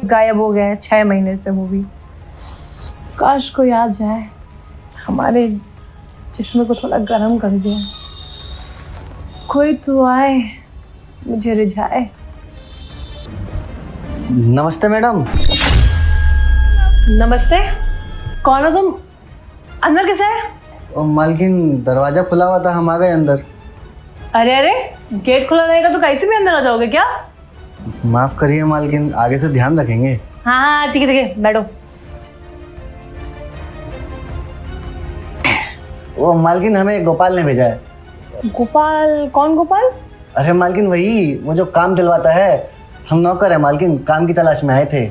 गायब हो गए 6 महीने से मूवी। काश कोई आ जाए, हमारे जिस्म को थोड़ा गर्म कर दे। कोई तो आए, मुझे रिझाए। नमस्ते मैडम। नमस्ते, कौन हो तुम? अंदर कैसे है? ओ मालकिन, दरवाजा खुला हुआ था, हम आ गए अंदर। अरे अरे, गेट खुला रहेगा तो कैसे भी अंदर आ जाओगे क्या? माफ करिए मालकिन, आगे से ध्यान रखेंगे। हाँ हाँ ठीक है, बैठो। वो मालकिन, हमें गोपाल ने भेजा है। गोपाल? कौन गोपाल? अरे मालकिन, वही वो जो काम दिलवाता है। हम नौकर है मालकिन, काम की तलाश में आए थे।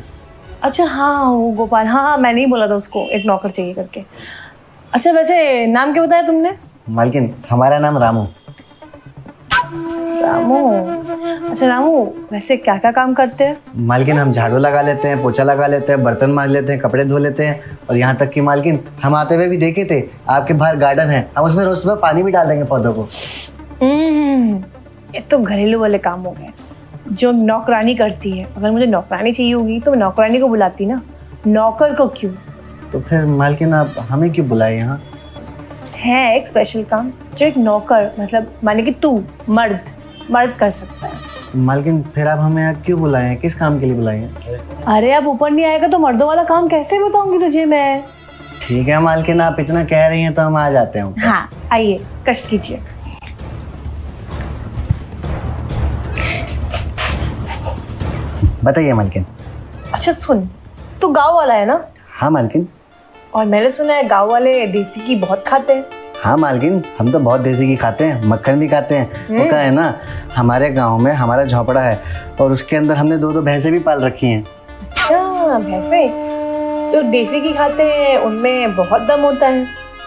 अच्छा हाँ, वो गोपाल। हाँ हाँ, मैंने ही बोला था उसको एक नौकर चाहिए करके। अच्छा वैसे नाम क्या बताया तुमने? मालकिन, हमारा नाम रामू। रामू? अच्छा रामू, वैसे क्या क्या काम करते हैं? मालकिन, हम झाड़ू लगा लेते हैं, पोछा लगा लेते हैं, बर्तन मांज लेते हैं, कपड़े धो लेते हैं। और यहाँ तक कि मालकिन, हम आते हुए भी देखे थे आपके बाहर गार्डन है, हम उसमें रोज सुबह पानी भी डाल देंगे पौधों को। ये तो घरेलू वाले काम हो गए जो नौकरानी करती है। अगर मुझे नौकरानी चाहिए होगी तो मैं नौकरानी को बुलाती ना, नौकर को क्यों? तो फिर मालकिन, आप हमें क्यों बुलाए यहाँ? है एक स्पेशल काम जो एक नौकर, मतलब माने कि तू मर्द कर सकता है। मालकिन, फिर आप हमें यहाँ क्यों बुलाए हैं? किस काम के लिए बुलाए हैं? अरे अब ऊपर नहीं आएगा तो मर्दों वाला काम कैसे बताऊंगी तुझे मैं? ठीक है मालकिन, आप इतना कह रही हैं तो हम आ जाते हैं। हाँ आइए, कष्ट कीजिए। बताइए मालकिन। अच्छा सुन, तू गांव वाला है ना? हाँ मालकिन। और मैंने सुना है गांव वाले देसी घी बहुत खाते हैं। हाँ मालकिन, हम तो बहुत देसी घी खाते हैं, मक्खन भी खाते हैं। वो क्या है ना, हमारे गांव में हमारा झोपड़ा है और उसके अंदर हमने 2-2 भैंसें भी पाल रखी हैं। अच्छा भैंसे? जो देसी घी खाते हैं उनमें बहुत दम होता है।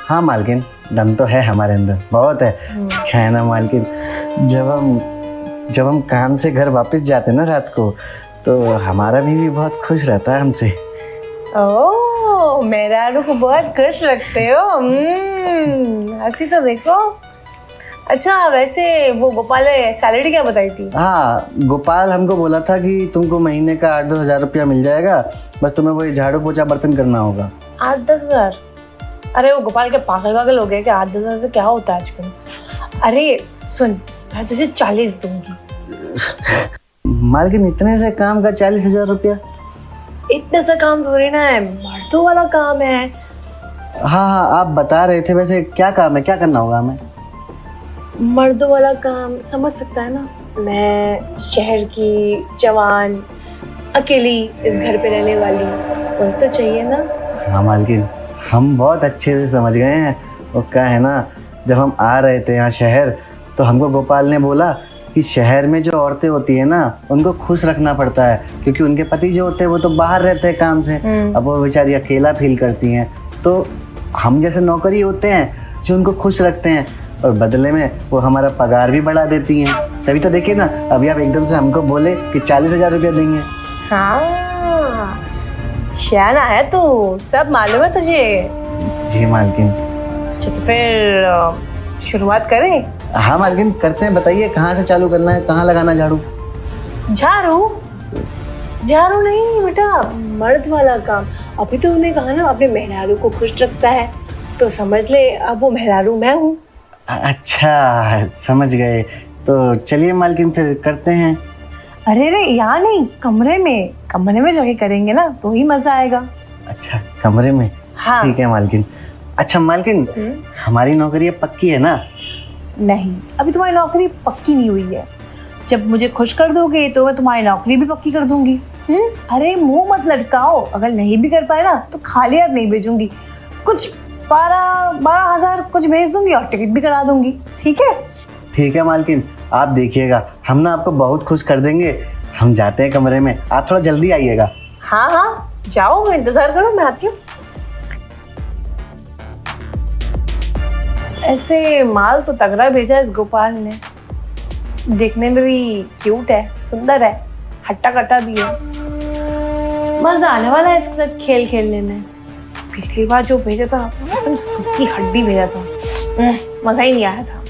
हाँ मालकिन, दम तो है हमारे अंदर, बहुत है। क्या है ना मालकिन, जब हम काम से घर वापस जाते हैं ना रात को, तो हमारा बीवी बहुत खुश रहता है हमसे। ओह, मेरा रूह बहुत खुश रखते हो। हंसी तो देखो। अच्छा वैसे वो गोपाल ने सैलरी क्या बताई थी? हाँ, गोपाल हमको बोला था कि तुमको महीने का 8-10 हज़ार रुपया मिल जाएगा, बस तुम्हें वही झाड़ू पोछा बर्तन करना होगा। 8-10 हज़ार? अरे वो गोपाल के पागल हो गए कि 8-10 हज़ार से क्या होता है आजकल। अरे सुन, मैं तुझे 40 दूंगी। मालकिन, इतने से काम का 40,000 रुपया? इतने सा काम थोड़ी ना है, मर्दों वाला काम है। हाँ, आप बता रहे थे, वैसे क्या काम है, क्या करना होगा हमें? मर्दों वाला काम समझ सकता है ना? मैं शहर की जवान अकेली इस घर पे रहने वाली, वही तो चाहिए ना? हाँ मालकिन, हम बहुत अच्छे से समझ गए हैं। वो क्या है ना, जब हम आ रहे थे यहाँ शहर, तो हमको गोपाल ने बोला कि शहर में जो औरतें होती है ना, उनको खुश रखना पड़ता है, क्योंकि उनके पति जो होते हैं वो तो बाहर रहते हैं काम से। अब वो बेचारी अकेला फील करती हैं, तो हम जैसे नौकरी होते हैं जो उनको खुश रखते हैं, और बदले में वो हमारा पगार भी बढ़ा देती हैं। तभी तो देखिए ना, अभी आप एकदम से हमको बोले कि 40,000 रुपया देंगे। हाँ, शयाना है तू, सब मालूम है तुझे। जी मालकिन। तो फिर शुरुआत करें? हाँ मालकिन, करते हैं। बताइए कहाँ से चालू करना है, कहाँ लगाना झाड़ू? झाड़ू नहीं बेटा, मर्द वाला काम। अभी तो उन्होंने कहा ना अपने मेहरारू को खुश रखता है, तो समझ ले अब वो मेहरारू मैं हूँ। अच्छा, समझ गए। तो चलिए मालकिन, फिर करते हैं। अरे यहाँ नहीं, कमरे में जाके करेंगे ना, तो ही मजा आएगा। अच्छा, कमरे में? हाँ ठीक है मालकिन। अच्छा मालकिन, हमारी नौकरी अब पक्की है ना? नहीं, अभी तुम्हारी नौकरी पक्की नहीं हुई है। जब मुझे खुश कर दोगे तो मैं तुम्हारी नौकरी भी पक्की कर दूंगी। अरे मुंह मत लटकाओ, अगर नहीं भी कर पाए ना तो खाली हाथ नहीं भेजूंगी। कुछ 12 हज़ार कुछ भेज दूंगी और टिकट भी करा दूंगी। ठीक है? ठीक है मालकिन, आप देखिएगा, हम ना आपको बहुत खुश कर देंगे। हम जाते हैं कमरे में, आप थोड़ा जल्दी आइएगा। हाँ जाओ, इंतजार करो, मैं आती हूँ। ऐसे माल तो तगड़ा भेजा इस गोपाल ने, देखने में भी क्यूट है, सुंदर है, हट्टा कट्टा भी है। मजा आने वाला है इसके साथ खेल खेलने में। पिछली बार जो भेजा था एकदम सूखी हड्डी भेजा था, मजा ही नहीं आया था।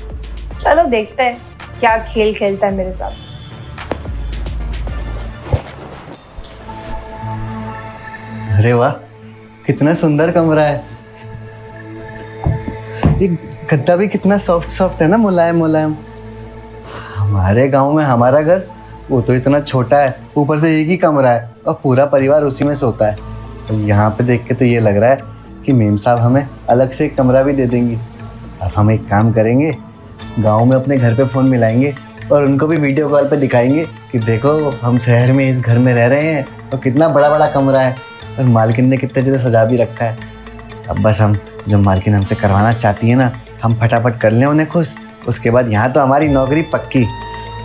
चलो देखते हैं क्या खेल खेलता है मेरे साथ। अरे वाह, कितना सुंदर कमरा है। ये गद्दा भी कितना सॉफ्ट सॉफ्ट है ना, मुलायम मुलायम। हमारे गांव में हमारा घर वो तो इतना छोटा है, ऊपर से एक ही कमरा है और पूरा परिवार उसी में सोता है। और यहाँ पे देख के तो ये लग रहा है कि मेम साहब हमें अलग से एक कमरा भी दे देंगी। अब हम एक काम करेंगे, गांव में अपने घर पे फ़ोन मिलाएंगे और उनको भी वीडियो कॉल पे दिखाएंगे कि देखो हम शहर में इस घर में रह रहे हैं और कितना बड़ा बड़ा कमरा है और मालकिन ने कितने अच्छे से सजा भी रखा है। अब बस हम जो मालकिन हमसे करवाना चाहती है ना, हम फटाफट कर लें उन्हें खुश। उसके बाद यहाँ तो हमारी नौकरी पक्की,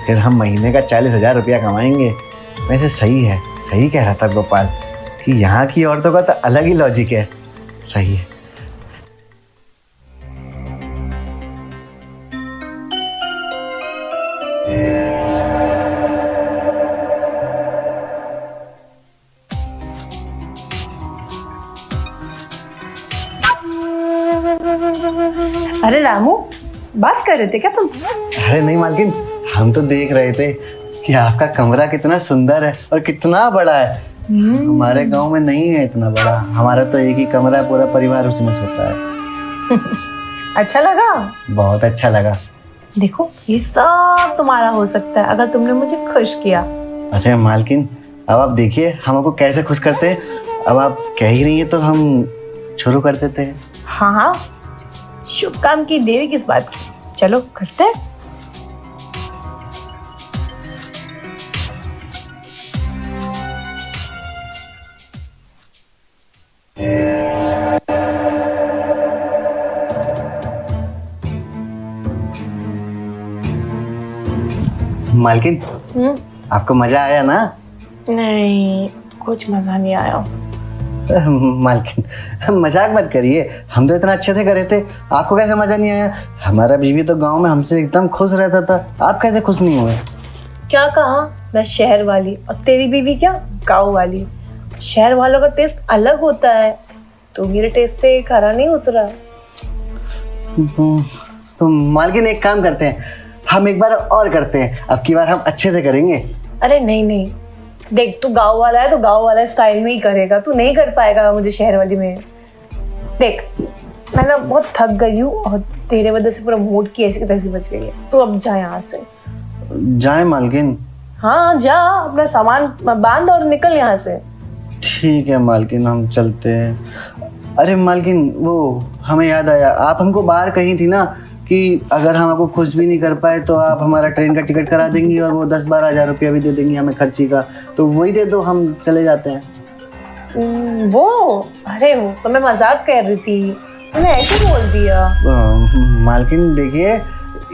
फिर हम महीने का 40,000 रुपया कमाएंगे। वैसे सही है, सही कह रहा था गोपाल कि यहाँ की औरतों का तो अलग ही लॉजिक है। सही है। अरे रामू, बात कर रहे थे क्या तुम? अरे नहीं मालकिन, हम तो देख रहे थे कि आपका कमरा कितना सुंदर है और कितना बड़ा है। हमारे गांव में नहीं है इतना बड़ा, हमारा तो एक ही कमरा है, पूरा परिवार उसी में सोता है। अच्छा लगा? बहुत अच्छा लगा। देखो ये सब तुम्हारा हो सकता है अगर तुमने मुझे खुश किया। अरे मालकिन, अब आप देखिए हम आपको कैसे खुश करते हैं। अब आप कह ही रही है तो हम शुरू कर देते हैं। हाँ हाँ, शुभ काम की देरी किस बात की, चलो करते हैं। मालकिन, आपको मजा आया ना? नहीं, कुछ मजा नहीं आया। मालकिन मजाक मत करिए, हम तो इतना अच्छे से कर रहे थे, आपको कैसे मजा नहीं आया? हमारा बीवी तो गांव में हमसे एकदम खुश रहता था, आप कैसे खुश नहीं हुए? क्या कहा? मैं शहर वाली और तेरी बीवी क्या गाँव वाली। शहर वालों का टेस्ट अलग होता है, तो मेरे टेस्ट पे खरा नहीं उतरा। तो मालकिन एक काम करते हैं, हम एक बार और करते हैं, अब की बार हम अच्छे से करेंगे। अरे नहीं नहीं, देख तू गाँव वाला है तो गाँव वाला स्टाइल में ही करेगा, तू नहीं कर पाएगा मुझे शहर वाली में। देख मैं ना बहुत थक गई हूँ और तेरे वजह से पूरा मूड की ऐसी की तैसी बच गई है। तू अब जा यहाँ से। जाए मालकिन? हाँ जा, अपना सामान बांध और निकल यहाँ से। ठीक है मालकिन, हम चलते हैं। अरे मालकिन, वो हमें याद आया, आप हमको बाहर कही थी ना कि अगर हम आपको खुश भी नहीं कर पाए तो आप हमारा ट्रेन का टिकट करा देंगी और वो 10-12 हज़ार रुपया भी दे देंगी हमें खर्ची का, तो वही दे दो, हम चले जाते हैं। वो अरे वो तो मैं मजाक कर रही थी, मैंने ऐसे बोल दिया। मालकिन देखिए,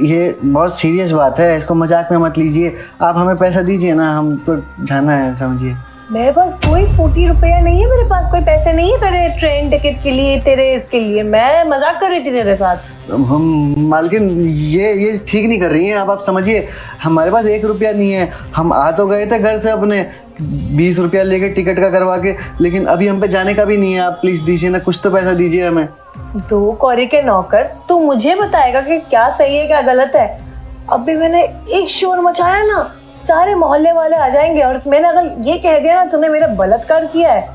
ये बहुत सीरियस बात है, इसको मजाक में मत लीजिए। आप हमें पैसा दीजिए ना, हमको जाना है, समझिए। मेरे पास कोई 40 रुपया नहीं है, मेरे पास कोई पैसे नहीं है तेरे ट्रेन टिकट के लिए, तेरे इसके लिए। मैं मजाक कर रही थी तेरे साथ। हम मालकिन ये ठीक नहीं कर रही हैं आप समझिए। हमारे पास 1 रुपया नहीं है, हम आ तो गए थे घर से अपने 20 रुपया लेके टिकट का करवा के, लेकिन अभी हम पे जाने का भी नहीं है। आप प्लीज दीजिए ना, कुछ तो पैसा दीजिए हमें। 2 कौड़ी के नौकर, तू मुझे बताएगा कि क्या सही है क्या गलत है? अभी मैंने एक शोर मचाया ना, सारे मोहल्ले वाले आ जाएंगे और मैंने अगर ये कह दिया ना तूने मेरा बलात्कार किया है,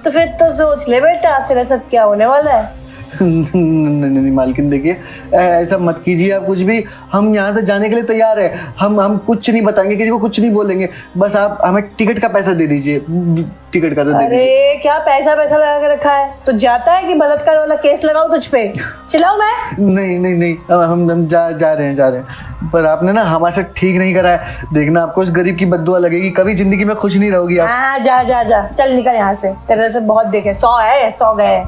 तो फिर तो सोच ले बेटा तेरे साथ क्या होने वाला है। नहीं मालकिन देखिए, ऐसा मत कीजिए आप कुछ भी। हम यहाँ से जाने के लिए तैयार है, हम कुछ नहीं बताएंगे, किसी को कुछ नहीं बोलेंगे, बस आप हमें टिकट का पैसा दे दीजिए। टिकट का तो दे दीजिए। अरे क्या पैसा लगा के रखा है? तो जाता है कि बलात्कार वाला केस लगाऊं तुझ पे? चिल्लाऊं मैं? नहीं, अब हम जा रहे हैं, पर आपने ना हमारे साथ ठीक नहीं करा है। देखना आपको उस गरीब की बद्दुआ लगेगी, कभी जिंदगी में खुश नहीं रहोगी आप। हाँ जा चल निकल यहाँ से, तेरे से बहुत देखे, 100 गए।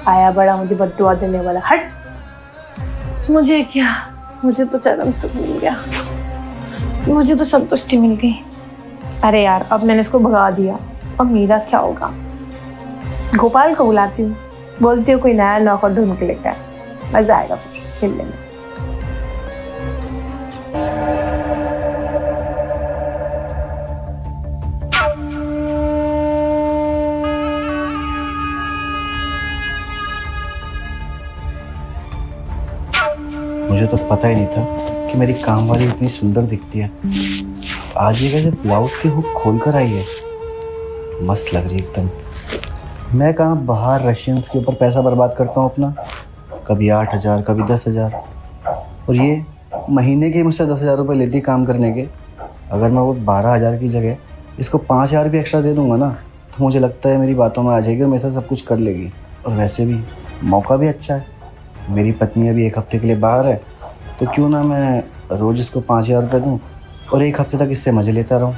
आया बड़ा मुझे बद्दुआ देने वाला, हट। मुझे क्या, मुझे तो चरम सुख मिल गया, मुझे तो संतुष्टि मिल गई। अरे यार अब मैंने इसको भगा दिया, अब मेरा क्या होगा? गोपाल को बुलाती हूँ, बोलती हूँ कोई नया नौकर ढूंढ के लेकर आए, मजा आएगा फिर खेलने में। मुझे तो पता ही नहीं था कि मेरी काम वाली इतनी सुंदर दिखती है। आज ये कैसे ब्लाउज की हुक खोल कर आई है? मस्त लग रही है एकदम। मैं कहाँ बाहर रशियंस के ऊपर पैसा बर्बाद करता हूँ अपना, कभी 8,000 कभी 10,000, और ये महीने के मुझसे 10,000 रुपये लेती काम करने के। अगर मैं वो 12,000 की जगह इसको 5,000 भी एक्स्ट्रा दे दूँगा ना, तो मुझे लगता है मेरी बातों में आ जाएगी और मेरे साथ सब कुछ कर लेगी। और वैसे भी मौका भी अच्छा है, मेरी पत्नी अभी 1 हफ्ते के लिए बाहर है, तो क्यों ना मैं रोज़ इसको 5,000 रुपये दूँ और 1 हफ्ते तक इससे मज़े लेता रहूँ।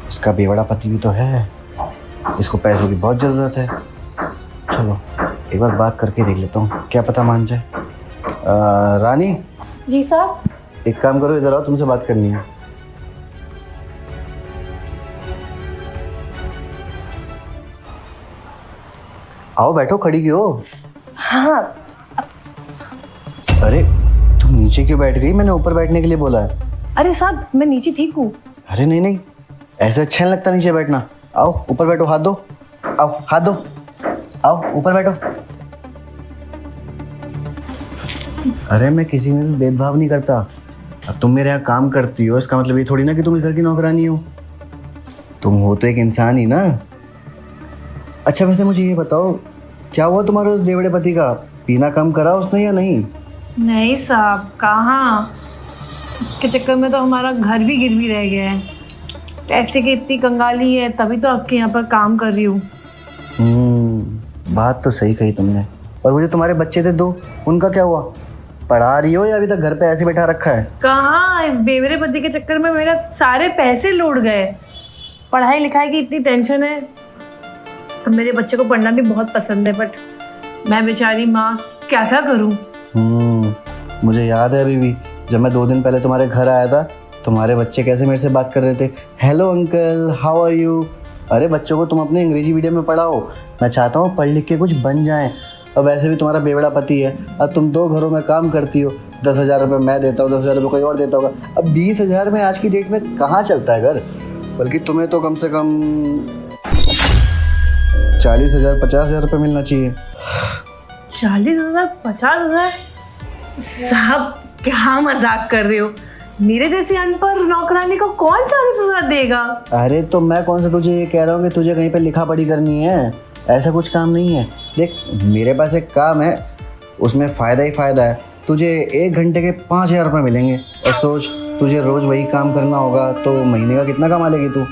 इसका बेवड़ा पति भी तो है, इसको पैसों की बहुत ज़रूरत है। चलो एक बार बात करके देख लेता हूँ, क्या पता मान जाए। रानी, जी साहब। एक काम करो, इधर आओ, तुमसे बात करनी है। आओ बैठो, खड़ी क्यों हो? हाँ। अरे तुम नीचे क्यों बैठ गई? मैंने ऊपर बैठने के लिए बोला है। अरे साहब मैं नीचे ठीक हूँ। अरे नहीं नहीं, ऐसा अच्छा नहीं लगता नीचे बैठना। आओ ऊपर बैठो, हाथ दो, आओ हाथ दो, आओ ऊपर बैठो। अरे मैं किसी में भी भेदभाव नहीं करता। अब तुम मेरे यहाँ काम करती हो, इसका मतलब ये थोड़ी ना कि तुम इस घर की नौकरानी हो। तुम हो तो एक इंसान ही ना। अच्छा वैसे मुझे ये बताओ, क्या हुआ तुम्हारे उस बेवड़े पति का? पीना कम करा उसने या नहीं? नहीं साहब, कहाँ। उसके चक्कर में तो हमारा घर भी गिरवी रह गया है। पैसे की इतनी कंगाली है, तभी तो आपके यहाँ पर काम कर रही हूँ। बात तो सही कही तुमने। और वो जो तुम्हारे बच्चे थे 2, उनका क्या हुआ? पढ़ा रही हो या अभी तक घर पे ऐसे बैठा रखा है? कहाँ, इस बेवड़े पति के चक्कर में मेरा सारे पैसे लूट गए। पढ़ाई लिखाई की इतनी टेंशन है। अब मेरे बच्चे को पढ़ना भी बहुत पसंद है, बट मैं बेचारी माँ क्या क्या करूँ। मुझे याद है अभी भी, जब मैं 2 दिन पहले तुम्हारे घर आया था, तुम्हारे बच्चे कैसे मेरे से बात कर रहे थे, hello uncle, how are you. अरे बच्चों को तुम अपने अंग्रेजी मीडियम में पढ़ाओ, मैं चाहता हूँ पढ़ लिख के कुछ बन जाएं। और वैसे भी तुम्हारा बेवड़ा पति है, अब तुम 2 घरों में काम करती हो, 10,000 रुपये मैं देता हूँ, 10,000 रुपये कोई और देता होगा। अब 20,000 में आज की डेट में कहाँ चलता है घर? बल्कि तुम्हें तो कम से कम 40,000 50,000 रुपये मिलना चाहिए। 40,000 50,000? साहब क्या मजाक कर रहे हो? मेरे जैसे अनपढ़ नौकरानी को कौन 40,000 देगा? अरे तो मैं कौन सा तुझे ये कह रहा हूँ कि तुझे कहीं पे लिखा पढ़ी करनी है, ऐसा कुछ काम नहीं है। देख मेरे पास एक काम है, उसमें फ़ायदा ही फ़ायदा है। तुझे 1 घंटे के 5,000 रुपये मिलेंगे, और सोच तुझे रोज़ वही काम करना होगा, तो महीने का कितना कमा लेगी तू?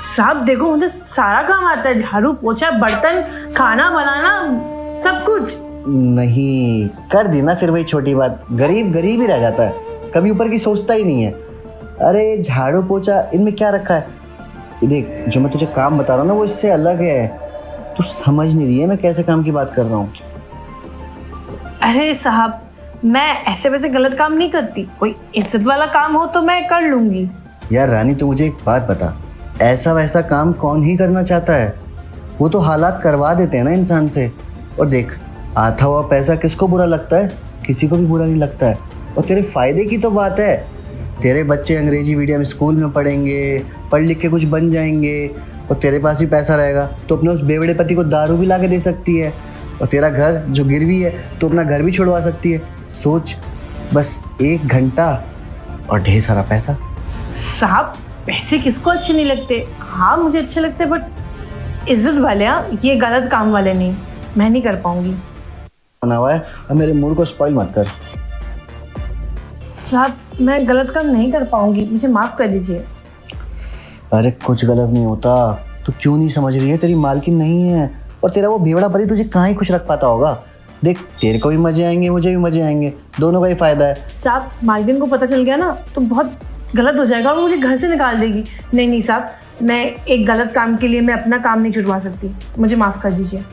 साहब देखो, मुझे सारा काम आता है, झाड़ू पोछा बर्तन खाना बनाना सब कुछ। नहीं कर दी ना फिर वही छोटी बात, गरीब गरीब ही रह जाता है, कभी ऊपर की सोचता ही नहीं है। अरे झाड़ू पोछा इनमें क्या रखा है? देख जो मैं तुझे काम बता रहा हूँ ना, वो इससे अलग है। तू समझ नहीं रही है मैं कैसे काम की बात कर रहा हूँ। अरे साहब मैं ऐसे वैसे गलत काम नहीं करती, कोई इज्जत वाला काम हो तो मैं कर लूंगी। यार रानी तू मुझे एक बात बता, ऐसा वैसा काम कौन ही करना चाहता है? वो तो हालात करवा देते हैं ना इंसान से। और देख आता हुआ पैसा किसको बुरा लगता है? किसी को भी बुरा नहीं लगता है। और तेरे फायदे की तो बात है, तेरे बच्चे अंग्रेजी मीडियम स्कूल में पढ़ेंगे, पढ़ लिख के कुछ बन जाएंगे, और तेरे पास भी पैसा रहेगा तो अपने उस बेवड़े पति को दारू भी ला के दे सकती है। और तेरा घर जो गिरवी है तो अपना घर भी छुड़वा सकती है। सोच, बस 1 घंटा और ढेर सारा पैसा। साहब पैसे किसको अच्छे नहीं लगते? हाँ मुझे अच्छे लगते, बट इज्जत वाले, हाँ ये गलत काम वाले नहीं। मैं नहीं कर पाऊंगी। बना हुआ है, अब मेरे मूड को स्पॉइल मत कर। साहब मैं गलत काम नहीं कर पाऊंगी, मुझे माफ़ कर दीजिए। अरे कुछ गलत नहीं होता, तू क्यों नहीं समझ रही है? तेरी मालकिन नहीं है, और तेरा वो बेवड़ा पति तुझे कहाँ ही खुश रख पाता होगा। देख तेरे को भी मजे आएंगे, मुझे भी मजे आएंगे, दोनों का ही फायदा है। साहब मालकिन को पता चल गया ना तो बहुत गलत हो जाएगा और मुझे घर से निकाल देगी। नहीं नहीं साहब, मैं एक गलत काम के लिए मैं अपना काम नहीं छुड़वा सकती, मुझे माफ़ कर दीजिए।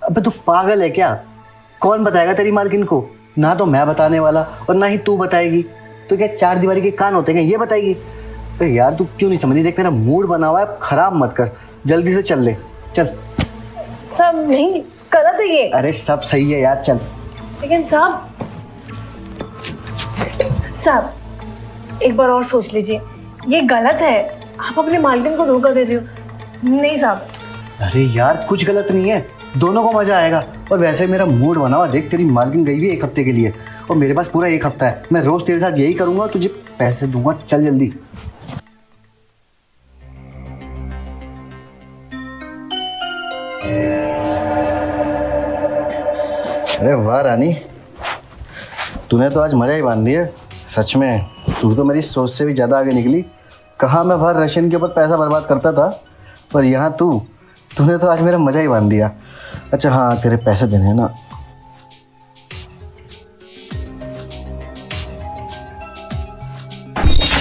अबे तू पागल है क्या? कौन बताएगा तेरी मालकिन को? ना तो मैं बताने वाला और ना ही तू बताएगी। तो क्या 4 दीवारी के कान होते हैं, ये बताएगी? अरे यार तू क्यों नहीं समझी? देख मेरा मूड बना हुआ है, खराब मत कर, जल्दी से चल ले, चल। साहब नहीं गलत है ये। अरे सब सही है यार, चल। लेकिन साहब एक बार और सोच लीजिए, ये गलत है। आप अपने मालकिन को धोखा दे रहे हो। नहीं साहब। अरे यार कुछ गलत नहीं है, दोनों को मजा आएगा। और वैसे मेरा मूड बना हुआ, देख तेरी मालकिन गई हुई है 1 हफ्ते के लिए, और मेरे पास पूरा 1 हफ्ता है। मैं रोज तेरे साथ यही करूंगा, तुझे पैसे दूंगा, चल जल्दी। अरे वाह रानी, तूने तो आज मजा ही बांध दिया। सच में तू तो मेरी सोच से भी ज़्यादा आगे निकली। कहाँ मैं बाहर रशियन के ऊपर पैसा बर्बाद करता था, पर यहाँ तूने तो आज मेरा मजा ही बांध दिया। अच्छा हाँ, तेरे पैसे देने हैं ना?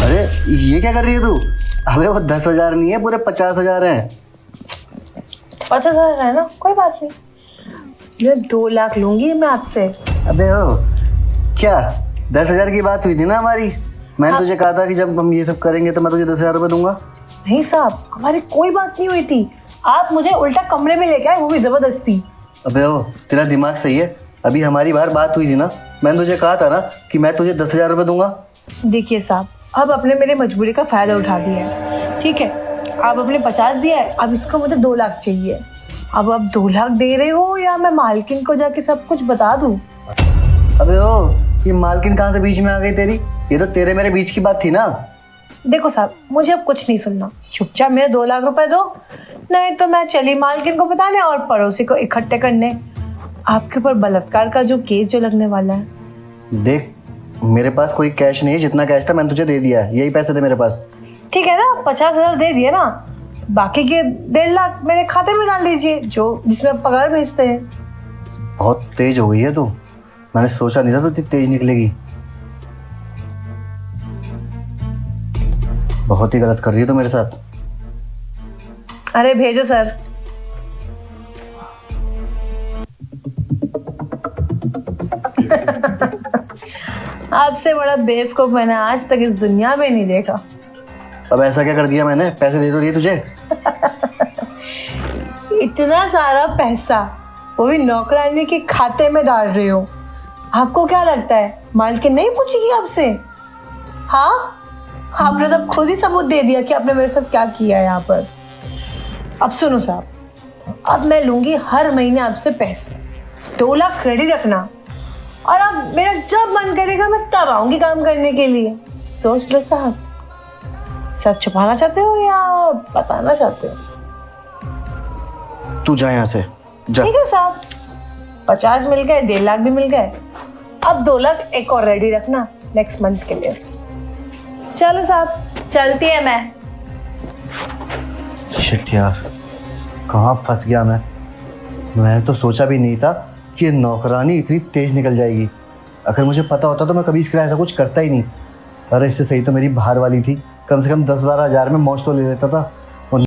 अरे ये क्या कर रही है तू? अबे वो 10,000 नहीं है, पूरे 50,000 हैं। 50,000 है ना, कोई बात नहीं। मैं 2 लाख लूंगी मैं आपसे। अबे ओ क्या 10,000 की बात हुई थी ना हमारी? मैंने तुझे कहा था कि जब हम ये सब करेंगे तो मैं तुझे 10,000 रुपये दूंगा। नहीं साहब, हमारी कोई बात नहीं हुई थी। आप मुझे उल्टा कमरे में लेके आए, वो भी जबरदस्ती। अबे ओ तेरा दिमाग सही है? अभी हमारी बार बात हुई थी ना, मैंने तुझे कहा था ना कि मैं तुझे 10,000 रुपये दूंगा। देखिए साहब, अब आपने मेरे मजबूरी का फायदा उठा दिया है, ठीक है। आप अपने 50 दिया है, अब इसको मुझे 2 लाख चाहिए। अब आप 2 लाख दे रहे हो या मैं मालकिन को जाके सब कुछ बता दूं? अबे ओ ये मालकिन कहाँ से बीच में आ गई तेरी? ये तो तेरे मेरे बीच की बात थी ना। देखो साहब, मुझे अब कुछ नहीं सुनना। चुपचाप मेरे 2 लाख रुपए दो, नहीं तो मैं चली मालकिन को बताने और पड़ोसी को इकट्ठे करने आपके ऊपर बलात्कार का जो केस जो लगने वाला है। देख मेरे पास कोई कैश नहीं है, जितना कैश था मैंने तुझे दे दिया है, यही पैसे थे मेरे पास। ठीक है ना, 50,000 दे दिए ना, बाकी के 1.5 लाख मेरे खाते में डाल दीजिए, जो जिसमें आप पगार भेजते हैं। बहुत तेज हो गई है तू, मैंने सोचा नहीं था तू इतनी तेज निकलेगी। बहुत ही गलत कर रही है तू मेरे साथ। अरे भेजो सर। आपसे बड़ा बेवकूफ मैंने आज तक इस दुनिया में नहीं देखा। अब ऐसा क्या कर दिया मैंने? पैसे दे तो दिए तुझे। इतना सारा पैसा, वो भी नौकरानी के खाते में डाल रहे हो। आपको क्या लगता है मालकिन नहीं पूछेगी आपसे? हाँ, आपने तब खुद ही सबूत दे दिया कि आपने मेरे साथ क्या किया है यहाँ पर। अब सुनो साहब, अब मैं लूंगी हर महीने आपसे पैसे। 2 लाख रेडी रखना, और अब मेरा जब मन करेगा मैं तब आऊंगी काम करने के लिए। सोच लो साहब, सच छुपाना चाहते हो या बताना चाहते हो? तू जा यहाँ से जा। ठीक है साहब, 50 मिल गए, 1.5 लाख भी मिल गए। अब 2 लाख एक और रेडी रखना नेक्स्ट मंथ के लिए। चलो साहब, चलती है मैं। शिट यार, कहाँ फंस गया मैं तो सोचा भी नहीं था कि ये नौकरानी इतनी तेज निकल जाएगी। अगर मुझे पता होता तो मैं कभी इसके लिए ऐसा कुछ करता ही नहीं। अरे इससे सही तो मेरी बाहर वाली थी, कम से कम 10-12 हज़ार में मौज तो ले लेता था।